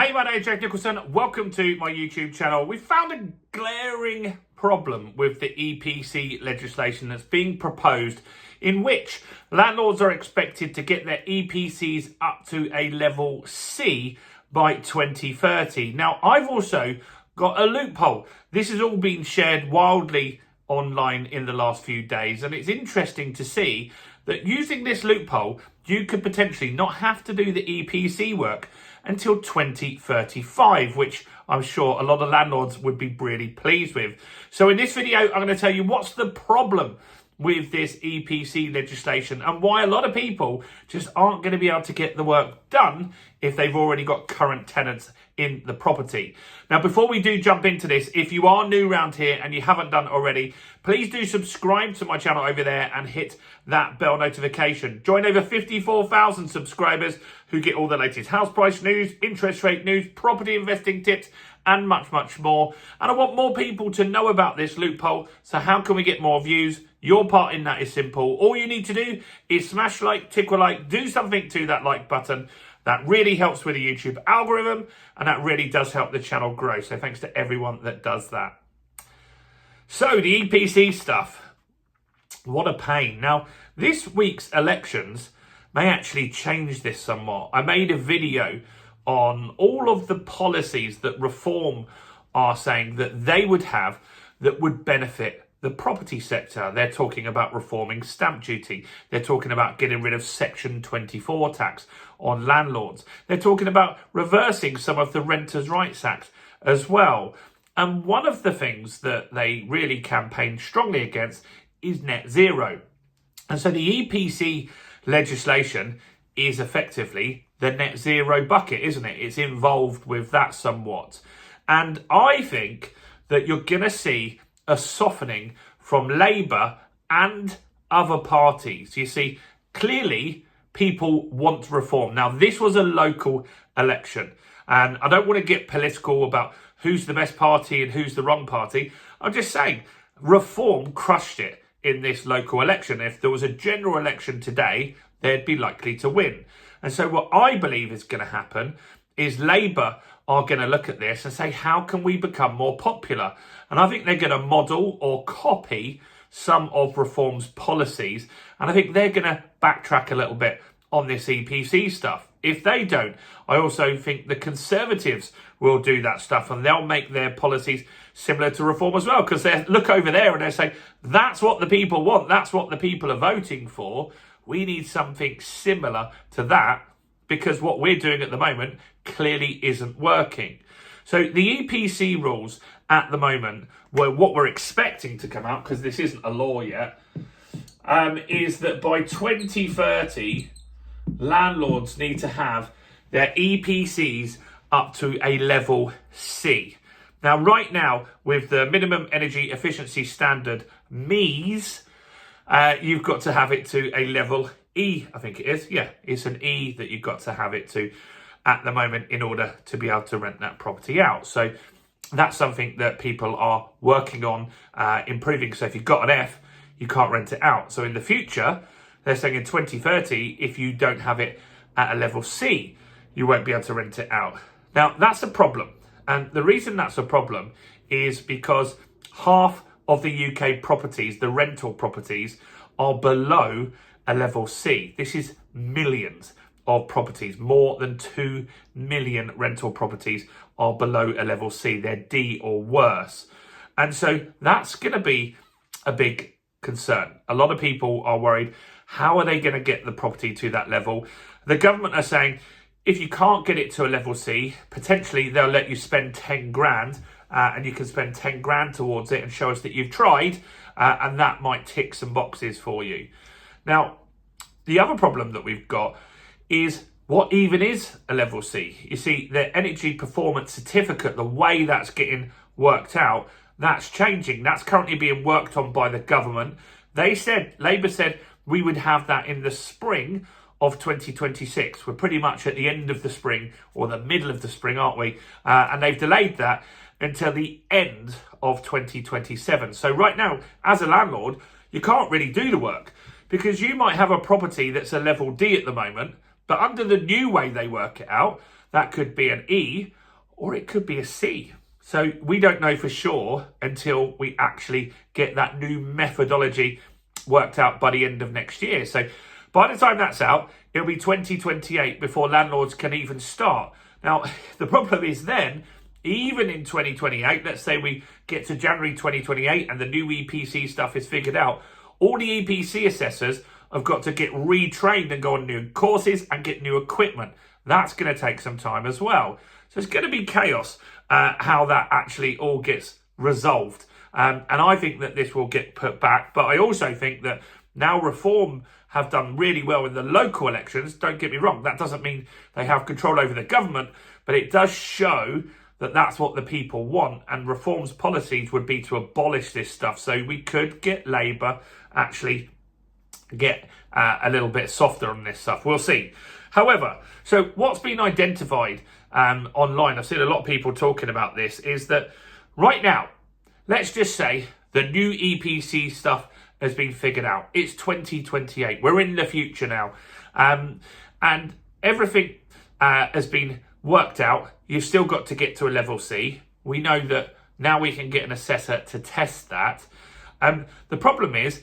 Hey, my name is Jack Nicholson. Welcome to my YouTube channel. We found a glaring problem with the EPC legislation that's being proposed, in which landlords are expected to get their EPCs up to a level C by 2030. Now, I've also got a loophole. This has all been shared wildly online in the last few days, and it's interesting to see that using this loophole, you could potentially not have to do the EPC work until 2035, which I'm sure a lot of landlords would be really pleased with. So in this video, I'm going to tell you what's the problem with this EPC legislation and why a lot of people just aren't going to be able to get the work done if they've already got current tenants in the property. Now, before we do jump into this, if you are new around here and you haven't done already, please do subscribe to my channel over there and hit that bell notification. Join over 54,000 subscribers who get all the latest house price news, interest rate news, property investing tips, and much, much more. And I want more people to know about this loophole. So how can we get more views? Your part in that is simple. All you need to do is smash like, tickle like, do something to that like button. That really helps with the YouTube algorithm, and that really does help the channel grow. So thanks to everyone that does that. So the EPC stuff, what a pain. Now, this week's elections may actually change this somewhat. I made a video on all of the policies that Reform are saying that they would have that would benefit the property sector. They're talking about reforming stamp duty. They're talking about getting rid of Section 24 tax on landlords. They're talking about reversing some of the Renters' Rights Act as well. And one of the things that they really campaign strongly against is net zero. And so the EPC legislation is effectively the net zero bucket, isn't it? It's involved with that somewhat. And I think that you're going to see a softening from Labour and other parties. You see, clearly people want reform. Now, this was a local election, and I don't want to get political about who's the best party and who's the wrong party. I'm just saying, Reform crushed it in this local election. If there was a general election today, they'd be likely to win. And so what I believe is going to happen is Labour are going to look at this and say, how can we become more popular? And I think they're going to model or copy some of Reform's policies. And I think they're going to backtrack a little bit on this EPC stuff. If they don't, I also think the Conservatives will do that stuff, and they'll make their policies similar to Reform as well, because they look over there and they say, that's what the people want. That's what the people are voting for. We need something similar to that, because what we're doing at the moment clearly isn't working. So the EPC rules at the moment, were what we're expecting to come out, because this isn't a law yet, is that by 2030, landlords need to have their EPCs up to a level C. Now, right now, with the minimum energy efficiency standard, MEES, you've got to have it to a level E, I think it is. Yeah, it's an E that you've got to have it to at the moment in order to be able to rent that property out. So that's something that people are working on improving. So if you've got an F, you can't rent it out. So in the future, they're saying in 2030, if you don't have it at a level C, you won't be able to rent it out. Now, that's a problem. And the reason that's a problem is because half of the UK properties, the rental properties, are below a level C. This is millions of properties. More than 2 million rental properties are below a level C. They're D or worse. And so that's going to be a big concern. A lot of people are worried, how are they going to get the property to that level? The government are saying, if you can't get it to a level C, potentially they'll let you spend 10 grand and you can spend 10 grand towards it and show us that you've tried, and that might tick some boxes for you. Now, the other problem that we've got is, what even is a level C? You see, the energy performance certificate, the way that's getting worked out, that's changing. That's currently being worked on by the government. Labour said we would have that in the spring of 2026. We're pretty much at the end of the spring, or the middle of the spring, aren't we? And they've delayed that until the end of 2027. So right now, as a landlord, you can't really do the work, because you might have a property that's a level D at the moment, but under the new way they work it out, that could be an E or it could be a C. So we don't know for sure until we actually get that new methodology worked out by the end of next year. So by the time that's out, it'll be 2028 before landlords can even start. Now, the problem is then, even in 2028, let's say we get to January 2028 and the new EPC stuff is figured out, all the EPC assessors have got to get retrained and go on new courses and get new equipment. That's going to take some time as well. So it's going to be chaos how that actually all gets resolved. And I think that this will get put back. But I also think that now Reform have done really well in the local elections. Don't get me wrong. That doesn't mean they have control over the government, but it does show that that's what the people want. And Reform's policies would be to abolish this stuff. So we could get Labour actually get a little bit softer on this stuff. We'll see. However, so what's been identified online, I've seen a lot of people talking about this, is that right now, let's just say the new EPC stuff has been figured out. It's 2028. We're in the future now. And everything has been worked out. You've still got to get to a level C. We know that now we can get an assessor to test that. The problem is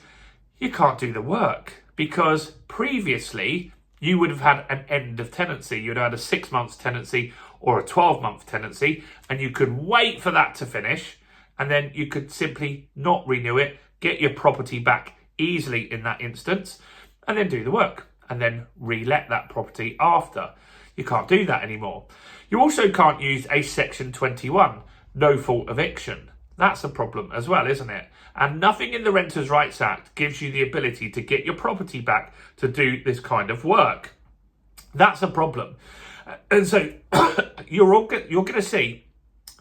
you can't do the work because previously you would have had an end of tenancy. You'd have had a 6 months tenancy or a 12-month tenancy, and you could wait for that to finish, and then you could simply not renew it, get your property back easily in that instance, and then do the work, and then re-let that property after. You can't do that anymore. You also can't use a Section 21, no-fault eviction. That's a problem as well, isn't it? And nothing in the Renters' Rights Act gives you the ability to get your property back to do this kind of work. That's a problem. And so you're going to see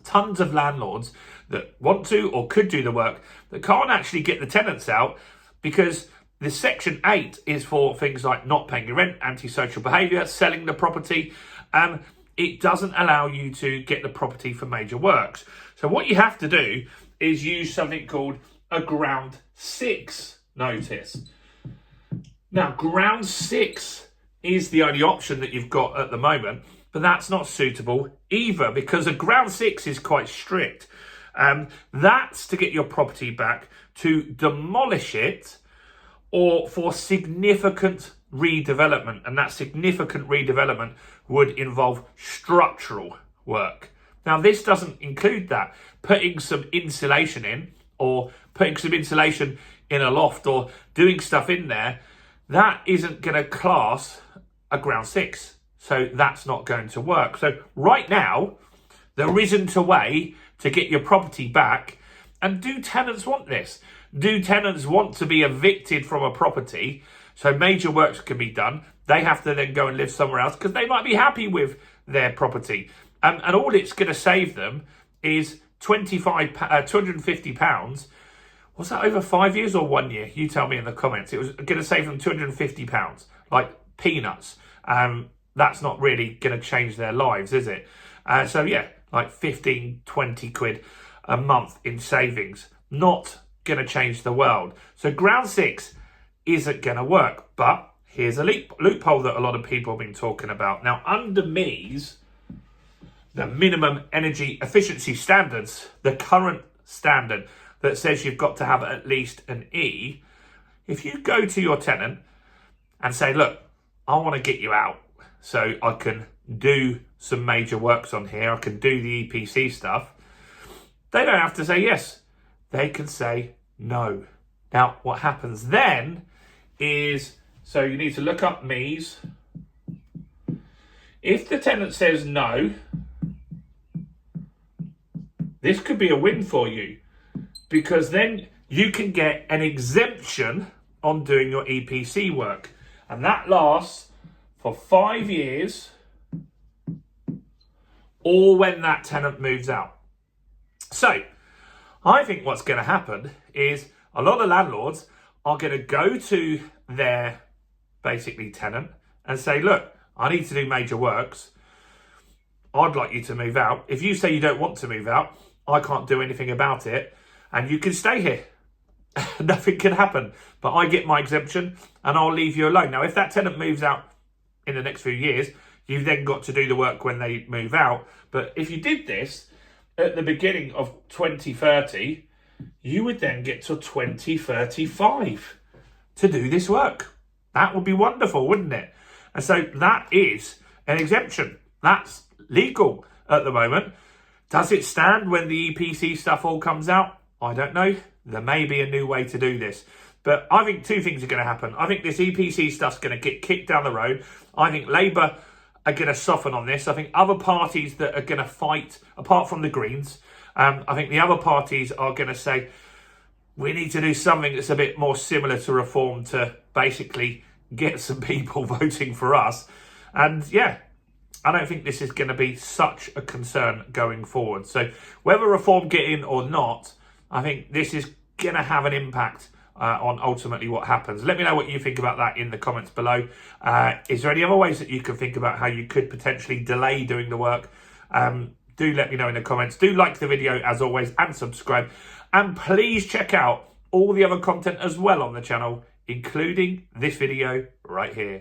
tons of landlords that want to or could do the work that can't actually get the tenants out because the Section 8 is for things like not paying your rent, antisocial behaviour, selling the property. It doesn't allow you to get the property for major works. So what you have to do is use something called a Ground 6 notice. Now, Ground 6 is the only option that you've got at the moment, but that's not suitable either because a Ground 6 is quite strict. That's to get your property back, to demolish it, or for significant redevelopment. And that significant redevelopment would involve structural work. Now, this doesn't include that. Putting some insulation in or putting some insulation in a loft or doing stuff in there, that isn't going to class a Ground 6. So that's not going to work. So right now, there isn't a way to get your property back. And do tenants want this? Do tenants want to be evicted from a property so major works can be done? They have to then go and live somewhere else because they might be happy with their property. And all it's going to save them is £250. Was that over 5 years or 1 year? You tell me in the comments. It was going to save them £250, like peanuts. That's not really going to change their lives, is it? So yeah, like 15, 20 quid a month in savings. Not going to change the world. So Ground 6 isn't going to work. But here's a loophole that a lot of people have been talking about. Now, under MEES, the minimum energy efficiency standards, the current standard that says you've got to have at least an E, if you go to your tenant and say, look, I want to get you out so I can do some major works on here, I can do the EPC stuff, they don't have to say yes. They can say no. Now, what happens then is, so you need to look up MEES. If the tenant says no, this could be a win for you because then you can get an exemption on doing your EPC work. And that lasts for 5 years or when that tenant moves out. So I think what's going to happen is a lot of landlords are going to go to their basically tenant and say, look, I need to do major works. I'd like you to move out. If you say you don't want to move out, I can't do anything about it, and you can stay here. Nothing can happen, but I get my exemption and I'll leave you alone. Now, if that tenant moves out in the next few years, You've then got to do the work when they move out. But if you did this at the beginning of 2030, you would then get to 2035 to do this work. That would be wonderful, wouldn't it? And so that is an exemption. That's legal at the moment. Does it stand when the EPC stuff all comes out? I don't know. There may be a new way to do this. But I think two things are going to happen. I think this EPC stuff's going to get kicked down the road. I think Labour are going to soften on this. I think other parties that are going to fight, apart from the Greens, I think the other parties are going to say, we need to do something that's a bit more similar to reform to basically get some people voting for us. And yeah, I don't think this is going to be such a concern going forward. So whether reform get in or not, I think this is going to have an impact on ultimately what happens. Let me know what you think about that in the comments below. Is there any other ways that you can think about how you could potentially delay doing the work? Do let me know in the comments. Do like the video as always and subscribe. And please check out all the other content as well on the channel, including this video right here.